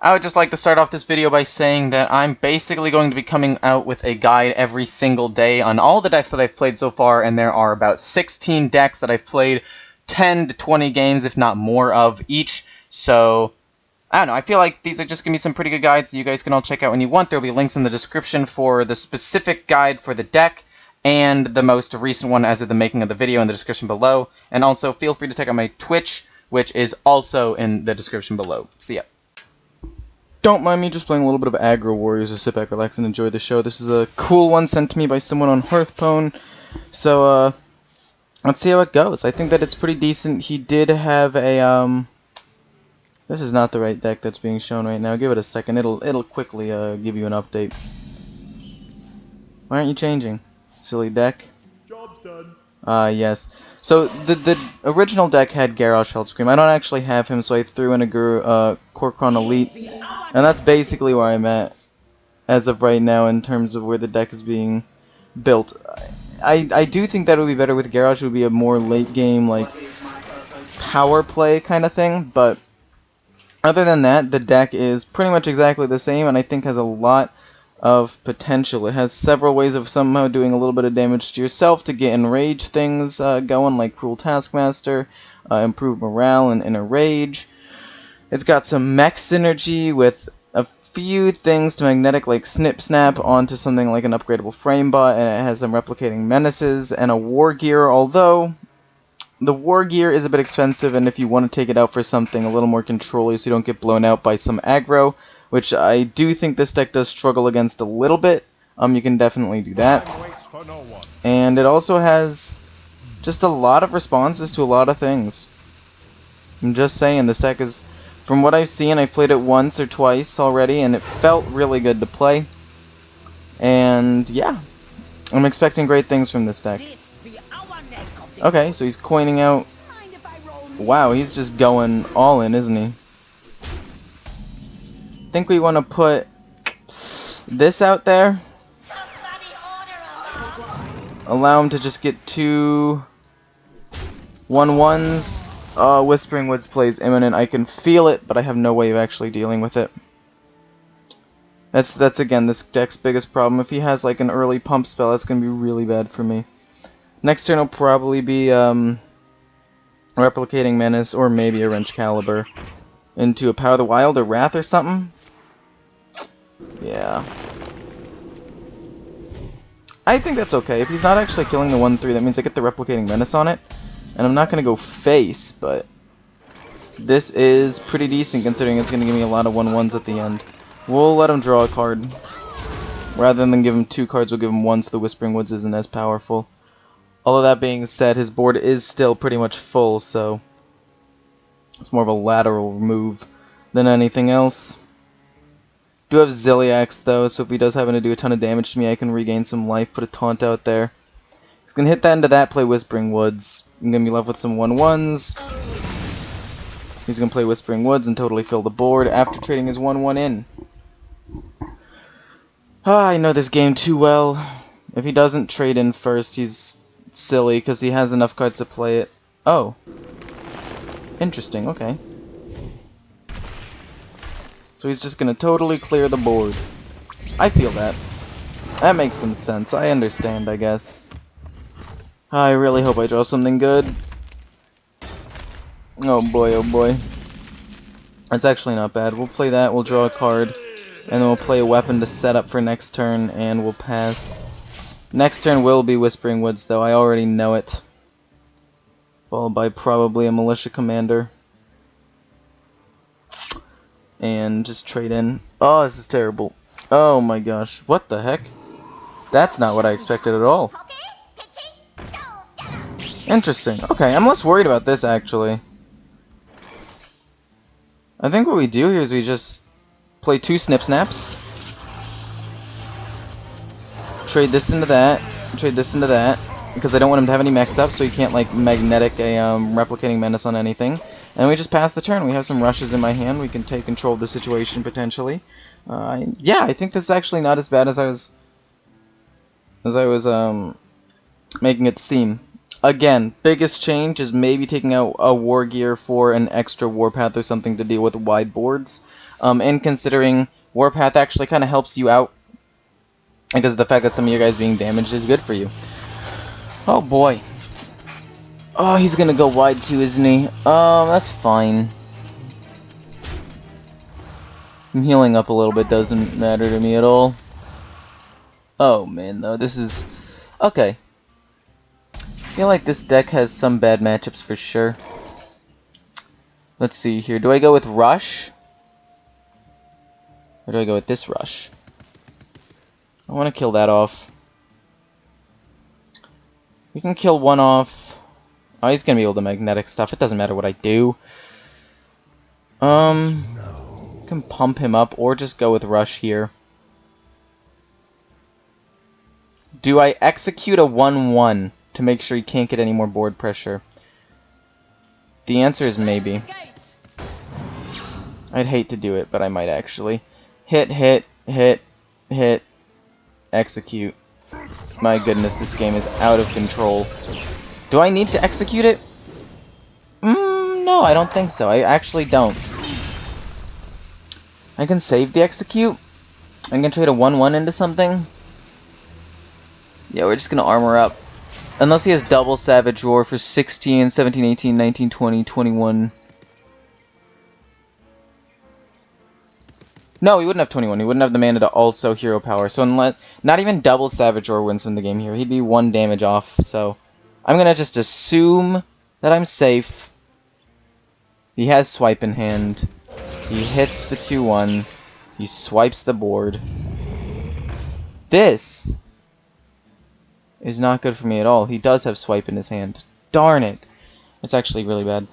I would just like to start off this video by saying that I'm basically going to be coming out with a guide every single day on all the decks that I've played so far, and there are about 16 decks that I've played 10 to 20 games, if not more, of each. So, I don't know, I feel like these are just going to be some pretty good guides that you guys can all check out when you want. There will be links in the description for the specific guide for the deck, and the most recent one as of the making of the video in the description below. And also, feel free to check out my Twitch, which is also in the description below. See ya. Don't mind me just playing a little bit of Aggro Warriors, so sit back, relax, and enjoy the show. This is a cool one sent to me by someone on Hearthstone, so, let's see how it goes. I think that it's pretty decent. He did have a, this is not the right deck that's being shown right now. Give it a second. It'll quickly, give you an update. Why aren't you changing? Silly deck. Job's done. Yes. So, the original deck had Garrosh Hellscream. I don't actually have him, so I threw in a Kor'kron Elite. And that's basically where I'm at as of right now in terms of where the deck is being built. I do think that it would be better with Garrosh. It would be a more late game, like, power play kind of thing. But other than that, the deck is pretty much exactly the same, and I think has a lot of potential. It has several ways of somehow doing a little bit of damage to yourself to get enraged things going, like Cruel Taskmaster, improve morale and inner rage. It's got some mech synergy with a few things to magnetic, like Snip Snap, onto something like an upgradable framebot, and it has some replicating menaces and a war gear, although the war gear is a bit expensive, and if you want to take it out for something a little more controlly so you don't get blown out by some aggro, which I do think this deck does struggle against a little bit, you can definitely do that. And it also has just a lot of responses to a lot of things. I'm just saying, this deck is, from what I've seen, I've played it once or twice already, and it felt really good to play. And yeah, I'm expecting great things from this deck. Okay, so he's coining out. Wow, he's just going all in, isn't he? I think we want to put this out there. Allow him to just get 2 1/1s. Whispering Woods plays imminent. I can feel it, but I have no way of actually dealing with it. That's again this deck's biggest problem. If he has like an early pump spell, that's gonna be really bad for me. Next turn will probably be Replicating Menace, or maybe a Wrench Caliber into a Power of the Wild or Wrath or something. Yeah. I think that's okay. If he's not actually killing the 1/3, that means I get the Replicating Menace on it. And I'm not going to go face, but this is pretty decent considering it's going to give me a lot of 1/1s at the end. We'll let him draw a card. Rather than give him 2 cards, we'll give him 1 so the Whispering Woods isn't as powerful. Although that being said, his board is still pretty much full, so it's more of a lateral move than anything else. Do have Zilliax though, so if he does happen to do a ton of damage to me, I can regain some life, put a taunt out there. He's going to hit that into that, play Whispering Woods. I'm going to be left with some 1/1s. He's going to play Whispering Woods and totally fill the board after trading his 1/1 in. I know this game too well. If he doesn't trade in first, he's silly because he has enough cards to play it. Oh. Interesting, okay. So he's just going to totally clear the board. I feel that. That makes some sense. I understand, I guess. I really hope I draw something good. Oh boy, oh boy. That's actually not bad. We'll play that, we'll draw a card, and then we'll play a weapon to set up for next turn, and we'll pass. Next turn will be Whispering Woods, though. I already know it. Followed by probably a Militia Commander. And just trade in. Oh, this is terrible. Oh my gosh. What the heck? That's not what I expected at all. Interesting. Okay, I'm less worried about this, actually. I think what we do here is we just play 2 Snip Snaps. Trade this into that. Trade this into that. Because I don't want him to have any mechs up, so he can't, like, magnetic a Replicating Menace on anything. And we just pass the turn. We have some rushes in my hand. We can take control of the situation, potentially. Yeah, I think this is actually not as bad as I was making it seem. Again, biggest change is maybe taking out a War Gear for an extra Warpath or something to deal with wide boards. And considering Warpath actually kind of helps you out, because the fact that some of your guys being damaged is good for you. Oh boy. Oh, he's gonna go wide too, isn't he? That's fine. I'm healing up a little bit, doesn't matter to me at all. Oh man, though, this is... okay. I feel like this deck has some bad matchups for sure. Let's see here. Do I go with Rush? Or do I go with this Rush? I want to kill that off. We can kill one off. Oh, he's going to be able to magnetic stuff. It doesn't matter what I do. Can pump him up or just go with Rush here. Do I execute a 1-1 to make sure he can't get any more board pressure? The answer is maybe. I'd hate to do it, but I might actually. Hit, hit, hit, hit, execute. My goodness, this game is out of control. Do I need to execute it? No, I don't think so. I actually don't. I can save the execute. I can trade a 1-1 into something. Yeah, we're just gonna armor up. Unless he has double Savage Roar for 16, 17, 18, 19, 20, 21. No, he wouldn't have 21. He wouldn't have the mana to also Hero Power. So unless... not even double Savage Roar wins him the game here. He'd be 1 damage off. So I'm gonna just assume that I'm safe. He has Swipe in hand. He hits the 2-1. He swipes the board. This is not good for me at all. He does have Swipe in his hand. Darn it. It's actually really bad.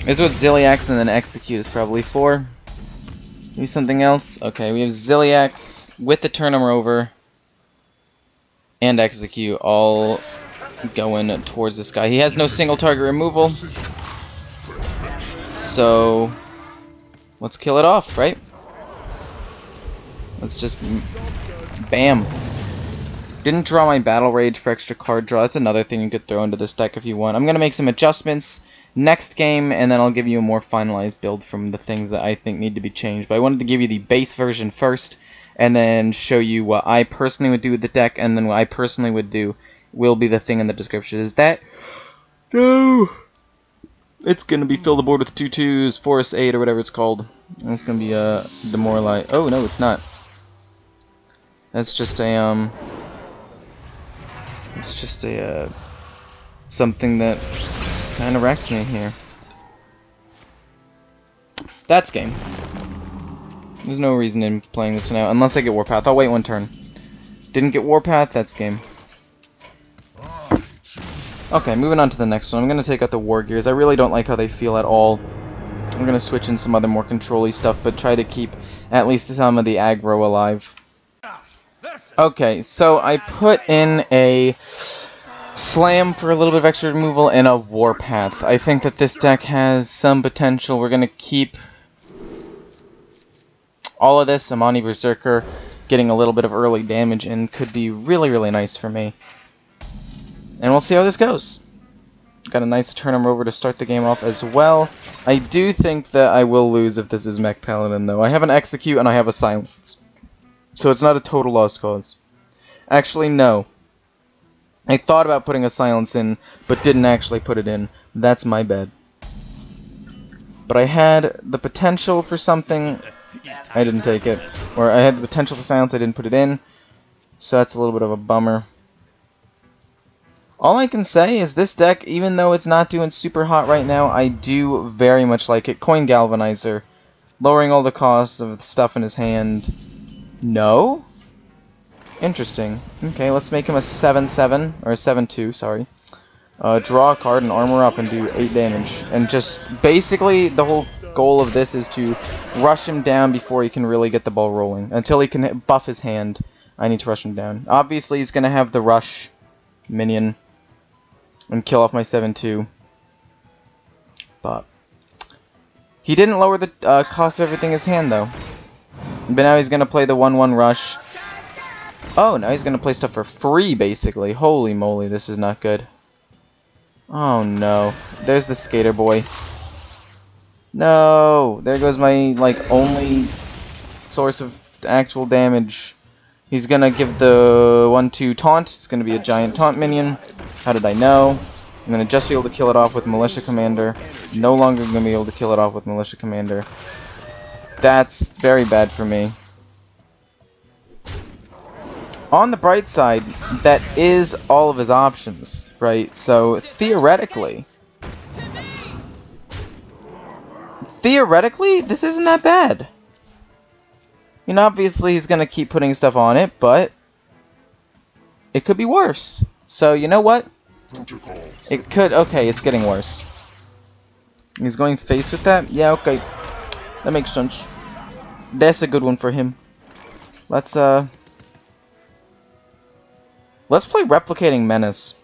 This is what Zilliax and then Execute is probably for. Maybe something else? Okay, we have Zilliax with the Turner over and Execute all going towards this guy. He has no single target removal. So let's kill it off, right? Let's just bam. Didn't draw my Battle Rage for extra card draw. That's another thing you could throw into this deck if you want. I'm going to make some adjustments next game, and then I'll give you a more finalized build from the things that I think need to be changed. But I wanted to give you the base version first, and then show you what I personally would do with the deck, and then what I personally would do will be the thing in the description. Is that... no! It's going to be fill the board with 2/2s, Force 8, or whatever it's called. And it's going to be Demoralize... oh, no, it's not. That's just a, it's just a, something that kind of wrecks me here. That's game. There's no reason in playing this now, unless I get Warpath. I'll wait 1 turn. Didn't get Warpath, that's game. Okay, moving on to the next one. I'm going to take out the War Gears. I really don't like how they feel at all. I'm going to switch in some other more control-y stuff, but try to keep at least some of the aggro alive. Okay, so I put in a Slam for a little bit of extra removal and a Warpath. I think that this deck has some potential. We're going to keep all of this. Amani Berserker getting a little bit of early damage and could be really, really nice for me. And we'll see how this goes. Got a nice turn him over to start the game off as well. I do think that I will lose if this is Mech Paladin, though. I have an Execute and I have a Silence. So it's not a total lost cause. Actually, no. I thought about putting a Silence in, but didn't actually put it in. That's my bad. But I had the potential for something. I didn't take it. Or I had the potential for Silence, I didn't put it in. So that's a little bit of a bummer. All I can say is this deck, even though it's not doing super hot right now, I do very much like it. Coin Galvanizer. Lowering all the costs of the stuff in his hand. No? Interesting. Okay, let's make him a 7/7, or a 7/2, sorry. Draw a card and armor up and do 8 damage. And just, basically, the whole goal of this is to rush him down before he can really get the ball rolling. Until he can buff his hand, I need to rush him down. Obviously, he's going to have the rush minion and kill off my 7/2. But he didn't lower the cost of everything in his hand, though. But now he's going to play the 1/1 rush. Oh, now he's going to play stuff for free, basically. Holy moly, this is not good. Oh, no. There's the Skater Boy. No! There goes my, like, only source of actual damage. He's gonna give the 1-2 taunt. It's gonna be a giant taunt minion. How did I know? I'm gonna just be able to kill it off with Militia Commander. No longer gonna be able to kill it off with Militia Commander. That's very bad for me. On the bright side, that is all of his options, right? So, theoretically, this isn't that bad. I mean, obviously he's gonna keep putting stuff on it, but it could be worse. So, you know what? It could... Okay, it's getting worse. He's going face with that? Yeah, okay. That makes sense. That's a good one for him. Let's play Replicating Menace.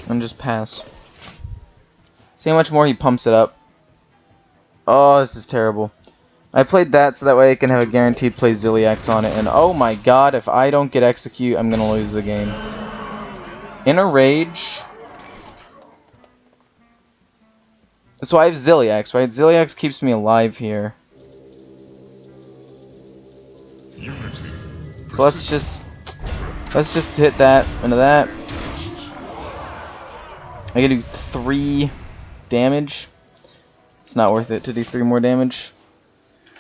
And just pass. See how much more he pumps it up. Oh, this is terrible. I played that so that way I can have a guaranteed play Ziliax on it, and oh my god, if I don't get execute, I'm gonna lose the game. In a rage. So I have Ziliax, right? Ziliax keeps me alive here. So let's just hit that into that. I can do 3 damage. It's not worth it to do 3 more damage.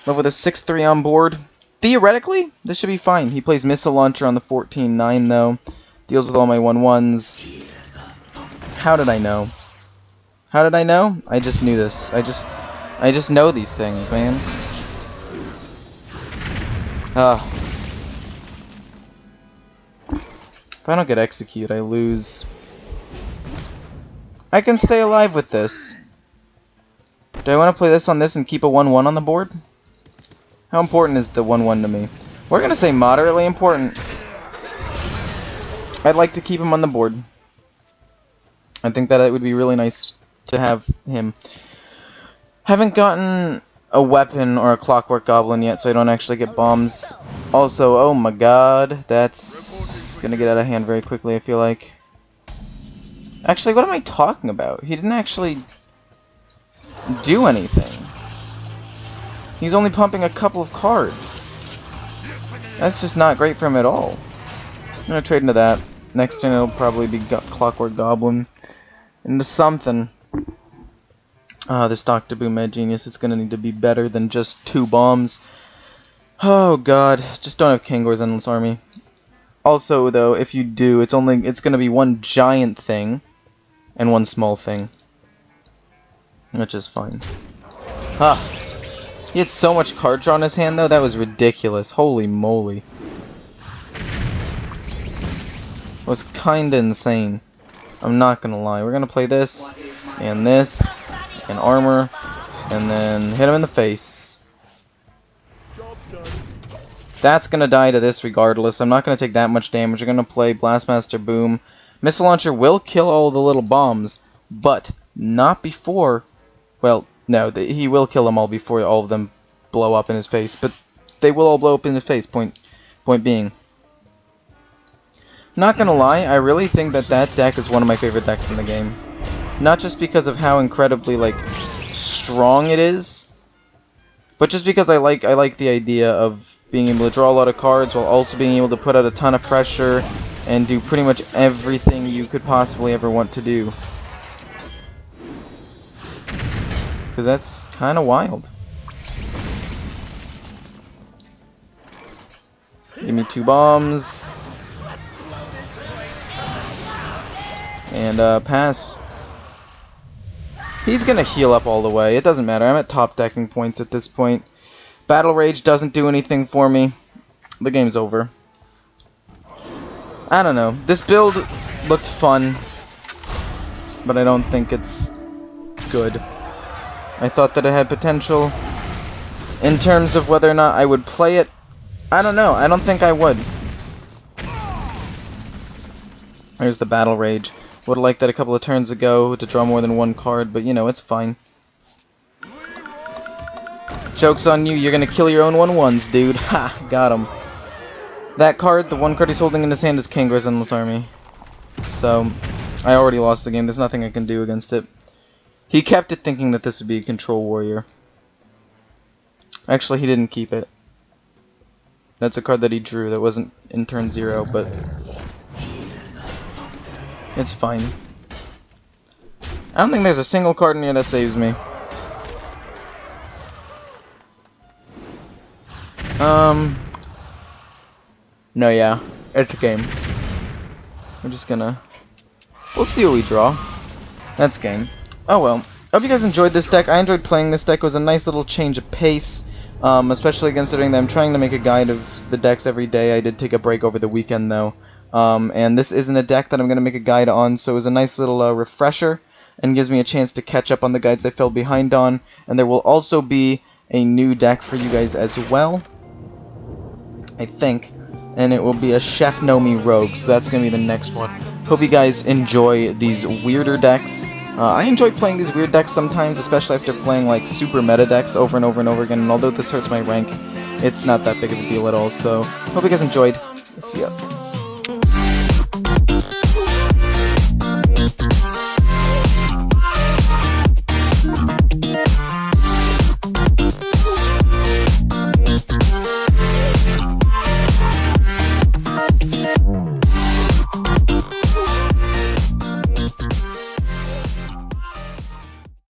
But with a 6-3 on board, theoretically, this should be fine. He plays Missile Launcher on the 14-9 though. Deals with all my 1-1s. How did I know? How did I know? I just knew this. I just know these things, man. If I don't get execute, I lose. I can stay alive with this. Do I want to play this on this and keep a 1-1 on the board? How important is the 1-1 to me? We're gonna say moderately important. I'd like to keep him on the board. I think that it would be really nice to have him. Haven't gotten a weapon or a Clockwork Goblin yet, so I don't actually get bombs. Also, oh my god, that's gonna get out of hand very quickly, I feel like. Actually, what am I talking about? He didn't actually do anything. He's only pumping a couple of cards. That's just not great for him at all. I'm gonna trade into that. Next turn it'll probably be Clockwork Goblin into something. This Dr. Boom Mad Genius is gonna need to be better than just 2 bombs. Oh god, just don't have Kangor's Endless Army. Also though, if you do, it's gonna be 1 giant thing and 1 small thing. Which is fine. He had so much card draw in his hand though, that was ridiculous. Holy moly. It was kinda insane. I'm not gonna lie. We're gonna play this, and armor, and then hit him in the face. That's gonna die to this regardless. I'm not gonna take that much damage. We're gonna play Blastmaster Boom. Missile Launcher will kill all the little bombs, but not before... Well, no, he will kill them all before all of them blow up in his face, but they will all blow up in his face, point being. Not gonna lie, I really think that deck is one of my favorite decks in the game. Not just because of how incredibly, like, strong it is, but just because I like the idea of being able to draw a lot of cards while also being able to put out a ton of pressure and do pretty much everything you could possibly ever want to do. Because that's kind of wild. Give me 2 bombs. And pass. He's gonna heal up all the way. It doesn't matter. I'm at top decking points at this point. Battle Rage doesn't do anything for me. The game's over. I don't know. This build looked fun, but I don't think it's good. I thought that it had potential. In terms of whether or not I would play it, I don't know. I don't think I would. There's the Battle Rage. Would have liked that a couple of turns ago to draw more than 1 card, but you know, it's fine. Joke's on you, you're gonna kill your own 1-1s, dude. Ha! Got him. That card, the 1 card he's holding in his hand is Kangor's Endless Army. So, I already lost the game. There's nothing I can do against it. He kept it thinking that this would be a Control Warrior. Actually, he didn't keep it. That's a card that he drew that wasn't in turn 0, but it's fine. I don't think there's a single card in here that saves me. No, yeah. It's a game. We're just gonna... We'll see what we draw. That's game. Oh well. I hope you guys enjoyed this deck. I enjoyed playing this deck. It was a nice little change of pace. Especially considering that I'm trying to make a guide of the decks every day. I did take a break over the weekend, though. And this isn't a deck that I'm going to make a guide on, so it was a nice little refresher, and gives me a chance to catch up on the guides I fell behind on. And there will also be a new deck for you guys as well, I think. And it will be a Chef Nomi Rogue, so that's going to be the next one. Hope you guys enjoy these weirder decks. I enjoy playing these weird decks sometimes, especially after playing like super meta decks over and over and over again, and although this hurts my rank, it's not that big of a deal at all, so hope you guys enjoyed. See ya.